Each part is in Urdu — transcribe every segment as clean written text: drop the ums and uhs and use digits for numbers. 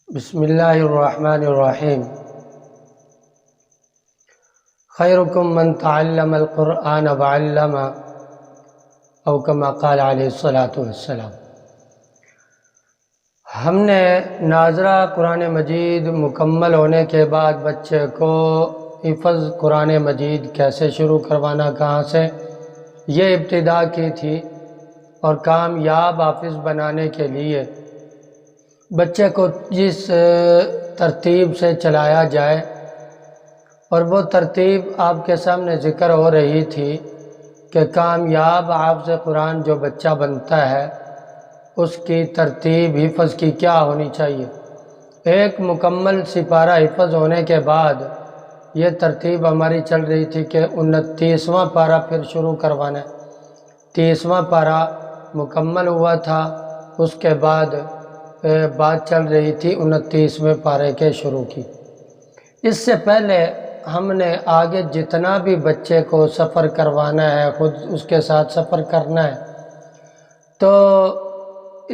بسم اللہ الرحمن الرحیم خیرکم من تعلم القرآن وعلم او کما قال علیہ الصلاۃ والسلام۔ ہم نے ناظرہ قرآن مجید مکمل ہونے کے بعد بچے کو حفظ قرآن مجید کیسے شروع کروانا، کہاں سے، یہ ابتدا کی تھی، اور کامیاب حافظ بنانے کے لیے بچے کو جس ترتیب سے چلایا جائے، اور وہ ترتیب آپ کے سامنے ذکر ہو رہی تھی کہ کامیاب حافظ قرآن جو بچہ بنتا ہے اس کی ترتیب حفظ کی کیا ہونی چاہیے۔ ایک مکمل سپارہ حفظ ہونے کے بعد یہ ترتیب ہماری چل رہی تھی کہ 29واں پارہ پھر شروع کروانا ہے۔ 30واں پارہ مکمل ہوا تھا، اس کے بعد بات چل رہی تھی 29ویں پارے کے شروع کی۔ اس سے پہلے ہم نے آگے جتنا بھی بچے کو سفر کروانا ہے، خود اس کے ساتھ سفر کرنا ہے، تو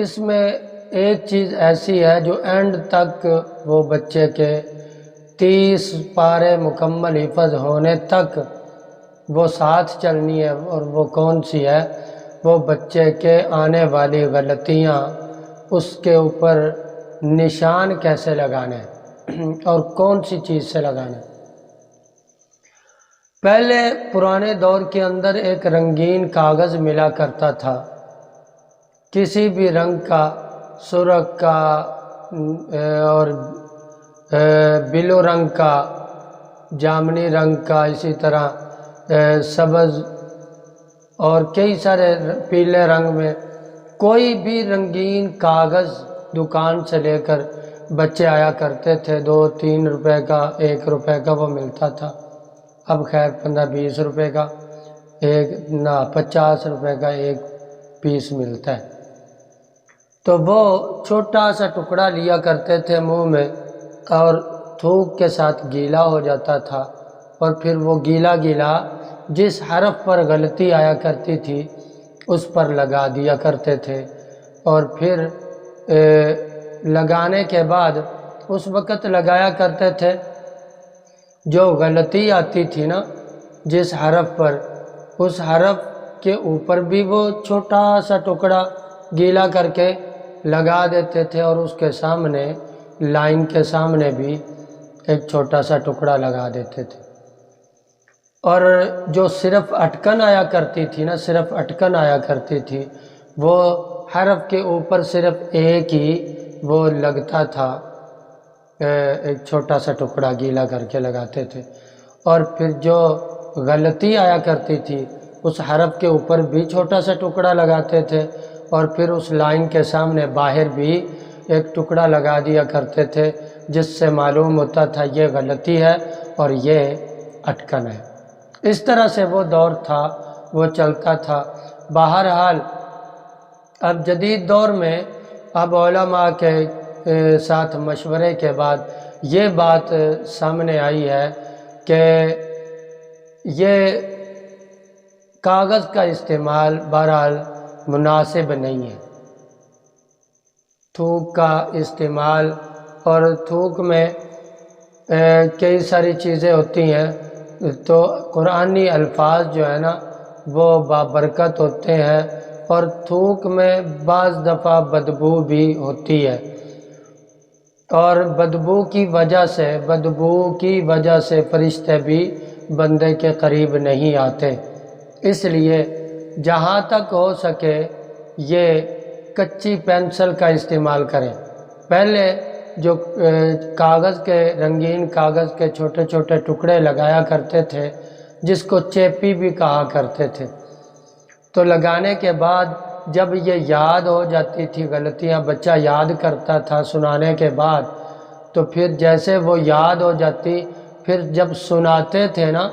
اس میں ایک چیز ایسی ہے جو اینڈ تک وہ بچے کے 30 پارے مکمل حفظ ہونے تک وہ ساتھ چلنی ہے، اور وہ کون سی ہے؟ وہ بچے کے آنے والی غلطیاں، اس کے اوپر نشان کیسے لگانے ہیں اور کون سی چیز سے لگانا ہے۔ پہلے پرانے دور کے اندر ایک رنگین کاغذ ملا کرتا تھا، کسی بھی رنگ کا، سرخ کا اور بلو رنگ کا، جامنی رنگ کا، اسی طرح سبز اور کئی سارے پیلے رنگ میں، کوئی بھی رنگین کاغذ دکان سے لے کر بچے آیا کرتے تھے۔ 2-3 روپے کا، 1 روپے کا وہ ملتا تھا، اب خیر 15-20 روپے کا ایک، نہ 50 روپے کا ایک پیس ملتا ہے۔ تو وہ چھوٹا سا ٹکڑا لیا کرتے تھے منہ میں، اور تھوک کے ساتھ گیلا ہو جاتا تھا، اور پھر وہ گیلا گیلا جس حرف پر غلطی آیا کرتی تھی اس پر لگا دیا کرتے تھے، اور پھر لگانے کے بعد اس وقت لگایا کرتے تھے جو غلطی آتی تھی نا جس حرف پر، اس حرف کے اوپر بھی وہ چھوٹا سا ٹکڑا گیلا کر کے لگا دیتے تھے، اور اس کے سامنے لائن کے سامنے بھی ایک چھوٹا سا ٹکڑا لگا دیتے تھے۔ اور جو صرف اٹکن آیا کرتی تھی نا، صرف اٹکن آیا کرتی تھی، وہ حرف کے اوپر صرف ایک ہی وہ لگتا تھا، ایک چھوٹا سا ٹکڑا گیلا کر کے لگاتے تھے، اور پھر جو غلطی آیا کرتی تھی اس حرف کے اوپر بھی چھوٹا سا ٹکڑا لگاتے تھے، اور پھر اس لائن کے سامنے باہر بھی ایک ٹکڑا لگا دیا کرتے تھے، جس سے معلوم ہوتا تھا یہ غلطی ہے اور یہ اٹکن ہے۔ اس طرح سے وہ دور تھا، وہ چلتا تھا۔ بہرحال اب جدید دور میں اب علماء کے ساتھ مشورے کے بعد یہ بات سامنے آئی ہے کہ یہ کاغذ کا استعمال بہرحال مناسب نہیں ہے۔ تھوک کا استعمال، اور تھوک میں کئی ساری چیزیں ہوتی ہیں، تو قرآنی الفاظ جو ہے نا وہ بابرکت ہوتے ہیں، اور تھوک میں بعض دفعہ بدبو بھی ہوتی ہے، اور بدبو کی وجہ سے فرشتے بھی بندے کے قریب نہیں آتے۔ اس لیے جہاں تک ہو سکے یہ کچی پینسل کا استعمال کریں۔ پہلے جو کاغذ کے، رنگین کاغذ کے چھوٹے چھوٹے ٹکڑے لگایا کرتے تھے، جس کو چیپی بھی کہا کرتے تھے، تو لگانے کے بعد جب یہ یاد ہو جاتی تھی غلطیاں، بچہ یاد کرتا تھا سنانے کے بعد، تو پھر جیسے وہ یاد ہو جاتی، پھر جب سناتے تھے نا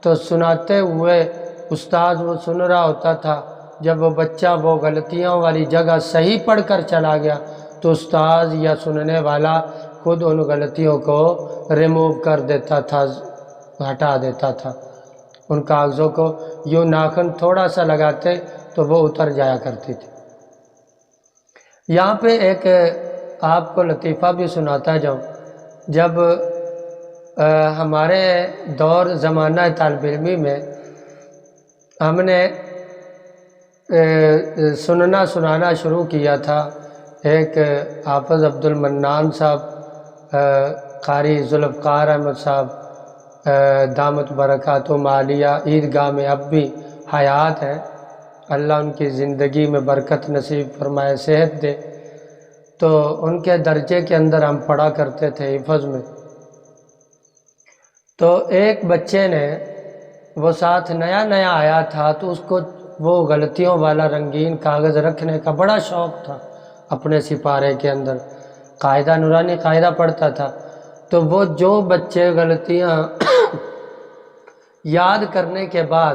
تو سناتے ہوئے استاد وہ سن رہا ہوتا تھا، جب وہ بچہ وہ غلطیاں والی جگہ صحیح پڑھ کر چلا گیا تو استاد یا سننے والا خود ان غلطیوں کو ریموو کر دیتا تھا، ہٹا دیتا تھا ان کاغذوں کو، یوں ناخن تھوڑا سا لگاتے تو وہ اتر جایا کرتی تھی۔ یہاں پہ ایک آپ کو لطیفہ بھی سناتا جاؤں. جب ہمارے دور زمانہ طالب علمی میں ہم نے سنانا شروع کیا تھا، ایک حافظ عبد المنان صاحب، قاری ذوالفقار احمد صاحب دامت برکاتہم عالیہ عیدگاہ میں اب بھی حیات ہیں، اللہ ان کی زندگی میں برکت نصیب فرمائے، صحت دے. تو ان کے درجے کے اندر ہم پڑھا کرتے تھے حفظ میں. تو ایک بچے نے، وہ ساتھ نیا نیا آیا تھا، تو اس کو وہ غلطیوں والا رنگین کاغذ رکھنے کا بڑا شوق تھا اپنے سپارے کے اندر. قاعدہ نورانی قاعدہ پڑھتا تھا، تو وہ جو بچے غلطیاں یاد کرنے کے بعد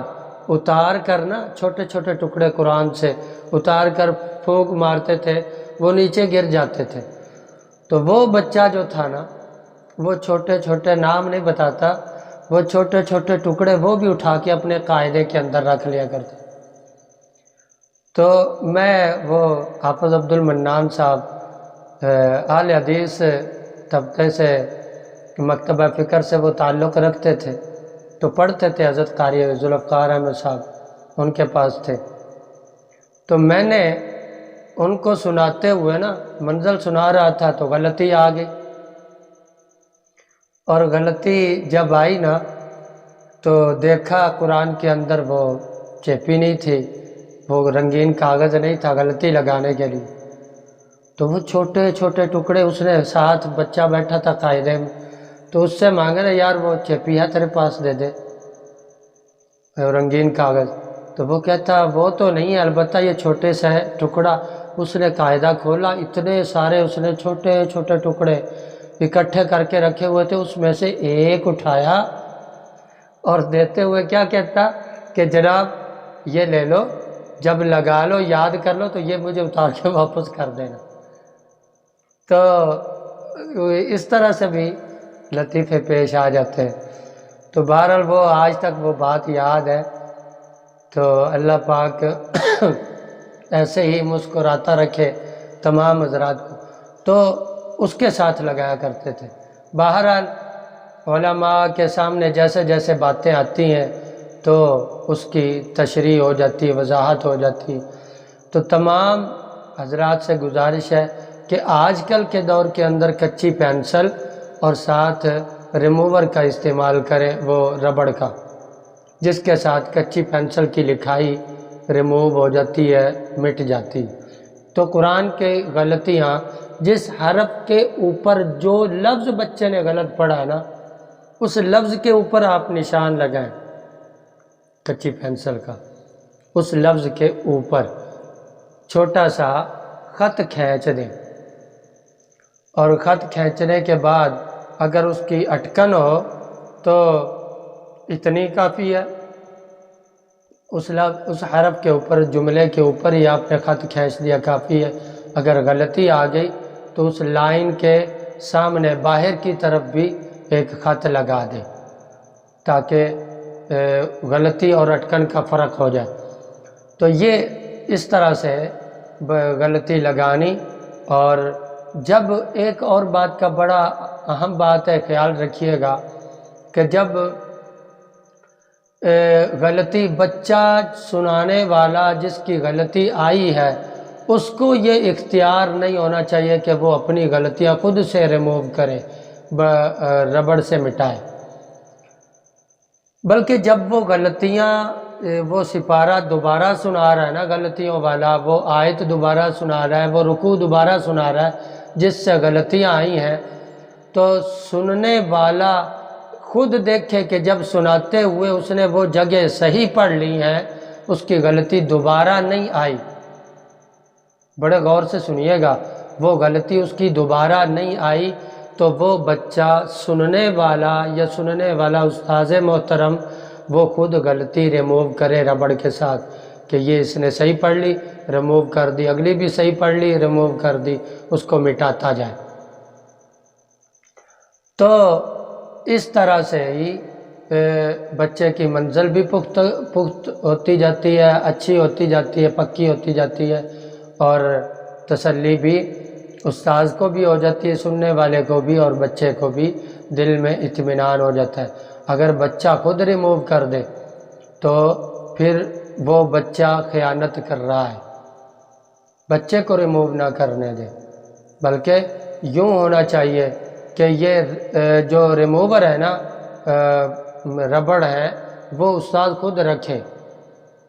اتار کر نا، چھوٹے چھوٹے ٹکڑے قرآن سے اتار کر پھونک مارتے تھے، وہ نیچے گر جاتے تھے. تو وہ بچہ جو تھا نا، وہ چھوٹے چھوٹے، نام نہیں بتاتا، وہ چھوٹے چھوٹے ٹکڑے وہ بھی اٹھا کے اپنے قاعدے کے اندر رکھ لیا کرتے. تو میں وہ حافظ عبد المنان صاحب اہل حدیث طبقے سے، مکتبہ فکر سے وہ تعلق رکھتے تھے، تو پڑھتے تھے حضرت قاری ذوالفقار احمد صاحب، ان کے پاس تھے. تو میں نے ان کو سناتے ہوئے نا، منزل سنا رہا تھا تو غلطی آ گئی. اور غلطی جب آئی نا، تو دیکھا قرآن کے اندر وہ چیپی نہیں تھی، وہ رنگین کاغذ نہیں تھا غلطی لگانے کے لیے. تو وہ چھوٹے چھوٹے ٹکڑے، اس نے ساتھ بچہ بیٹھا تھا قاعدے میں، تو اس سے مانگا نا، یار وہ چیپی ہے تیرے پاس، دے دے رنگین کاغذ. تو وہ کہتا وہ تو نہیں ہے، البتہ یہ چھوٹے سا ہے ٹکڑا. اس نے قاعدہ کھولا، اتنے سارے اس نے چھوٹے چھوٹے ٹکڑے اکٹھے کر کے رکھے ہوئے تھے، اس میں سے ایک اٹھایا اور دیتے ہوئے کیا کہتا کہ جناب یہ لے لو، جب لگا لو، یاد کر لو، تو یہ مجھے اتار کے واپس کر دینا. تو اس طرح سے بھی لطیفے پیش آ جاتے ہیں. تو بہرحال وہ آج تک وہ بات یاد ہے. تو اللہ پاک ایسے ہی مسکراتا رکھے تمام حضرات کو. تو اس کے ساتھ لگایا کرتے تھے. بہرحال علماء کے سامنے جیسے جیسے باتیں آتی ہیں تو اس کی تشریح ہو جاتی، وضاحت ہو جاتی. تو تمام حضرات سے گزارش ہے کہ آج کل کے دور کے اندر کچی پینسل اور ساتھ ریموور کا استعمال کریں، وہ ربڑ کا، جس کے ساتھ کچی پینسل کی لکھائی ریموو ہو جاتی ہے، مٹ جاتی. تو قرآن کے غلطیاں، جس حرف کے اوپر جو لفظ بچے نے غلط پڑھا ہے نا، اس لفظ کے اوپر آپ نشان لگائیں کچی پینسل کا، اس لفظ کے اوپر چھوٹا سا خط کھینچ دیں. اور خط کھینچنے کے بعد اگر اس کی اٹکن ہو تو اتنی کافی ہے، اس حرف کے اوپر، جملے کے اوپر ہی آپ نے خط کھینچ دیا، کافی ہے. اگر غلطی آ گئی تو اس لائن کے سامنے باہر کی طرف بھی ایک خط لگا دیں تاکہ غلطی اور اٹکن کا فرق ہو جائے. تو یہ اس طرح سے غلطی لگانی. اور جب ایک اور بات کا بڑا اہم بات ہے، خیال رکھیے گا کہ جب غلطی بچہ سنانے والا جس کی غلطی آئی ہے، اس کو یہ اختیار نہیں ہونا چاہیے کہ وہ اپنی غلطیاں خود سے ریموو کرے، ربڑ سے مٹائے. بلکہ جب وہ غلطیاں، وہ سپارہ دوبارہ سنا رہا ہے نا غلطیوں والا، وہ آیت دوبارہ سنا رہا ہے، وہ رکوع دوبارہ سنا رہا ہے جس سے غلطیاں آئی ہیں، تو سننے والا خود دیکھے کہ جب سناتے ہوئے اس نے وہ جگہ صحیح پڑھ لی ہیں، اس کی غلطی دوبارہ نہیں آئی. بڑے غور سے سنیے گا، وہ غلطی اس کی دوبارہ نہیں آئی، تو وہ بچہ سننے والا یا سننے والا استاذ محترم وہ خود غلطی ریموو کرے ربڑ کے ساتھ کہ یہ اس نے صحیح پڑھ لی، ریموو کر دی، اگلی بھی صحیح پڑھ لی، ریموو کر دی، اس کو مٹاتا جائے. تو اس طرح سے ہی بچے کی منزل بھی پخت ہوتی جاتی ہے، اچھی ہوتی جاتی ہے، پکی ہوتی جاتی ہے، اور تسلی بھی استاذ کو بھی ہو جاتی ہے، سننے والے کو بھی، اور بچے کو بھی دل میں اطمینان ہو جاتا ہے۔ اگر بچہ خود ریموو کر دے تو پھر وہ بچہ خیانت کر رہا ہے۔ بچے کو ریموو نہ کرنے دے، بلکہ یوں ہونا چاہیے کہ یہ جو ریموور ہے نا، ربڑ ہے، وہ استاد خود رکھے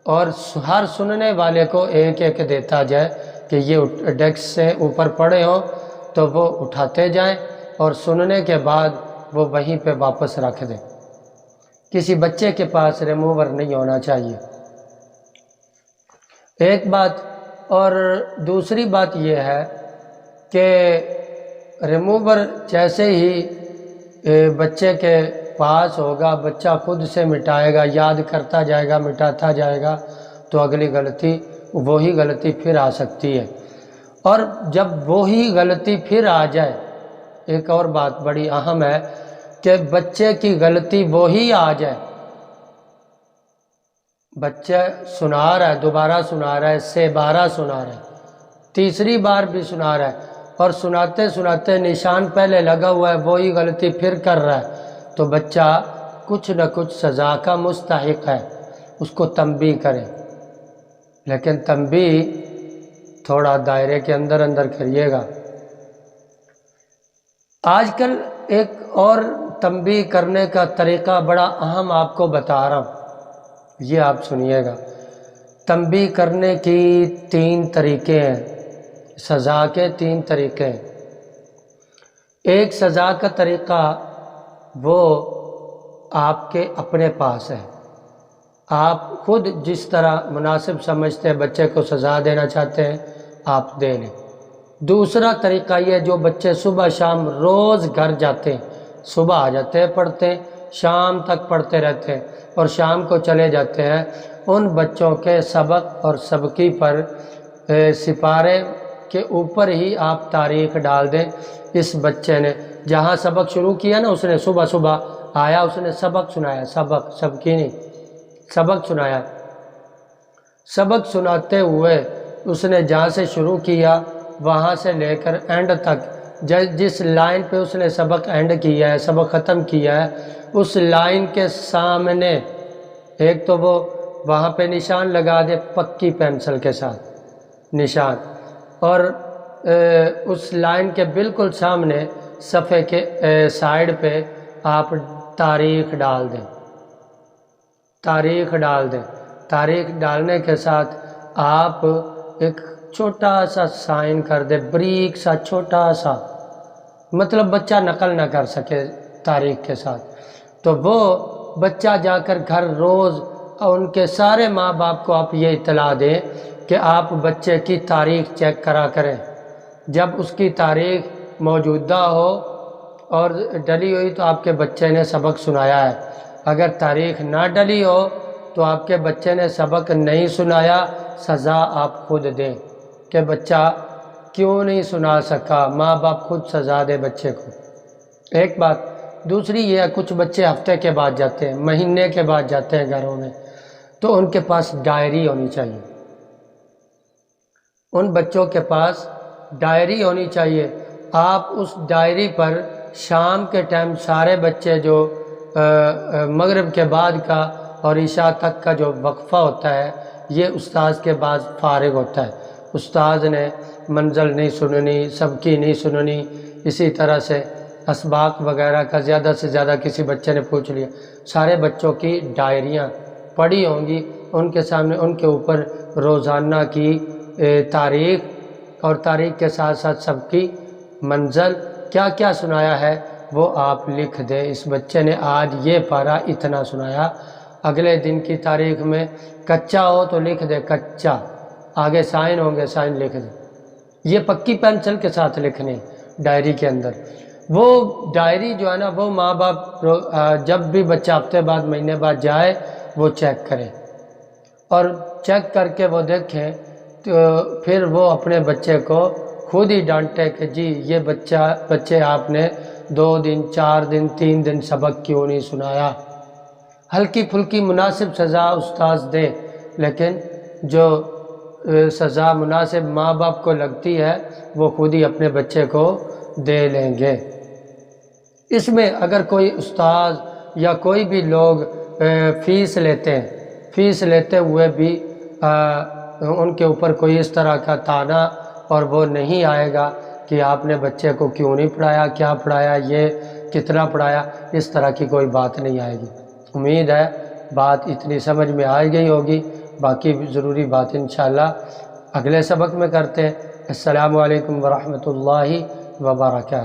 اور ہر سننے والے کو ایک ایک دیتا جائے کہ یہ ڈیسک سے اوپر پڑے ہوں تو وہ اٹھاتے جائیں اور سننے کے بعد وہ وہیں پہ واپس رکھ دیں۔ کسی بچے کے پاس ریموور نہیں ہونا چاہیے، ایک بات۔ اور دوسری بات یہ ہے کہ ریموور جیسے ہی بچے کے پاس ہوگا، بچہ خود سے مٹائے گا، یاد کرتا جائے گا، مٹاتا جائے گا، تو اگلی غلطی وہی غلطی پھر آ سکتی ہے۔ اور جب وہی غلطی پھر آ جائے، ایک اور بات بڑی اہم ہے کہ بچے کی غلطی وہی آ جائے، بچہ سنا رہا ہے، دوبارہ سنا رہا ہے، 12 سنا رہا ہے، تیسری بار بھی سنا رہا ہے، اور سناتے سناتے نشان پہلے لگا ہوا ہے، وہی غلطی پھر کر رہا ہے، تو بچہ کچھ نہ کچھ سزا کا مستحق ہے، اس کو تنبیہ کرے، لیکن تنبیہ تھوڑا دائرے کے اندر اندر کریے گا۔ آج کل ایک اور تنبیہ کرنے کا طریقہ بڑا اہم آپ کو بتا رہا ہوں، یہ آپ سنیے گا۔ تنبیہ کرنے کی 3 طریقے ہیں، سزا کے 3 طریقے ہیں۔ ایک سزا کا طریقہ وہ آپ کے اپنے پاس ہے، آپ خود جس طرح مناسب سمجھتے ہیں بچے کو سزا دینا چاہتے ہیں، آپ دے لیں۔ دوسرا طریقہ یہ جو بچے صبح شام روز گھر جاتے ہیں، صبح آ جاتے ہیں پڑھتے ہیں، شام تک پڑھتے رہتے ہیں اور شام کو چلے جاتے ہیں، ان بچوں کے سبق اور سبقی پر سپارے کے اوپر ہی آپ تاریخ ڈال دیں۔ اس بچے نے جہاں سبق شروع کیا نا، اس نے صبح صبح آیا، اس نے سبق سنایا، سبقی نہیں، سبق سنایا۔ سبق سناتے ہوئے اس نے جہاں سے شروع کیا وہاں سے لے کر اینڈ تک، جس لائن پہ اس نے سبق اینڈ کیا ہے، سبق ختم کیا ہے، اس لائن کے سامنے ایک تو وہ وہاں پہ نشان لگا دے پکی پینسل کے ساتھ نشان، اور اس لائن کے بالکل سامنے صفحے کے سائیڈ پہ آپ تاریخ ڈال دیں، تاریخ ڈال دیں۔ تاریخ ڈالنے کے ساتھ آپ ایک چھوٹا سا سائن کر دیں، بریک سا چھوٹا سا، مطلب بچہ نقل نہ کر سکے تاریخ کے ساتھ، تو وہ بچہ جا کر گھر روز ان کے سارے ماں باپ کو آپ یہ اطلاع دیں کہ آپ بچے کی تاریخ چیک کرا کریں، جب اس کی تاریخ موجودہ ہو اور ڈلی ہوئی تو آپ کے بچے نے سبق سنایا ہے، اگر تاریخ نہ ڈلی ہو تو آپ کے بچے نے سبق نہیں سنایا، سزا آپ خود دیں کہ بچہ کیوں نہیں سنا سکا، ماں باپ خود سزا دے بچے کو۔ ایک بات۔ دوسری یہ ہے، کچھ بچے ہفتے کے بعد جاتے ہیں، مہینے کے بعد جاتے ہیں گھروں میں، تو ان کے پاس ڈائری ہونی چاہیے، ان بچوں کے پاس ڈائری ہونی چاہیے۔ آپ اس ڈائری پر شام کے ٹائم سارے بچے جو مغرب کے بعد کا اور عشاء تک کا جو وقفہ ہوتا ہے، یہ استاذ کے بعد فارغ ہوتا ہے، استاذ نے منزل نہیں سننی، سبکی نہیں سننی، اسی طرح سے اسباق وغیرہ کا زیادہ سے زیادہ کسی بچے نے پوچھ لیا، سارے بچوں کی ڈائریاں پڑھی ہوں گی، ان کے سامنے ان کے اوپر روزانہ کی تاریخ اور تاریخ کے ساتھ ساتھ سبکی منزل کیا کیا سنایا ہے وہ آپ لکھ دیں۔ اس بچے نے آج یہ پارہ اتنا سنایا، اگلے دن کی تاریخ میں کچا ہو تو لکھ دے کچا، آگے سائن ہوں گے سائن لکھ دیں۔ یہ پکی پینسل کے ساتھ لکھنے ڈائری کے اندر۔ وہ ڈائری جو ہے نا، وہ ماں باپ جب بھی بچہ ہفتے بعد مہینے بعد جائے وہ چیک کرے، اور چیک کر کے وہ دیکھیں تو پھر وہ اپنے بچے کو خود ہی ڈانٹے کہ جی یہ بچے آپ نے 2 دن 4 دن 3 دن سبق کیوں نہیں سنایا۔ ہلکی پھلکی مناسب سزا استاذ دے، لیکن جو سزا مناسب ماں باپ کو لگتی ہے وہ خود ہی اپنے بچے کو دے لیں گے۔ اس میں اگر کوئی استاذ یا کوئی بھی لوگ فیس لیتے ہیں، فیس لیتے ہوئے بھی ان کے اوپر کوئی اس طرح کا طعنہ اور وہ نہیں آئے گا کہ آپ نے بچے کو کیوں نہیں پڑھایا، کیا پڑھایا، یہ کتنا پڑھایا، اس طرح کی کوئی بات نہیں آئے گی۔ امید ہے بات اتنی سمجھ میں آ گئی ہوگی، باقی ضروری بات انشاءاللہ اگلے سبق میں کرتے ہیں۔ السلام علیکم ورحمۃ اللہ وبرکاتہ۔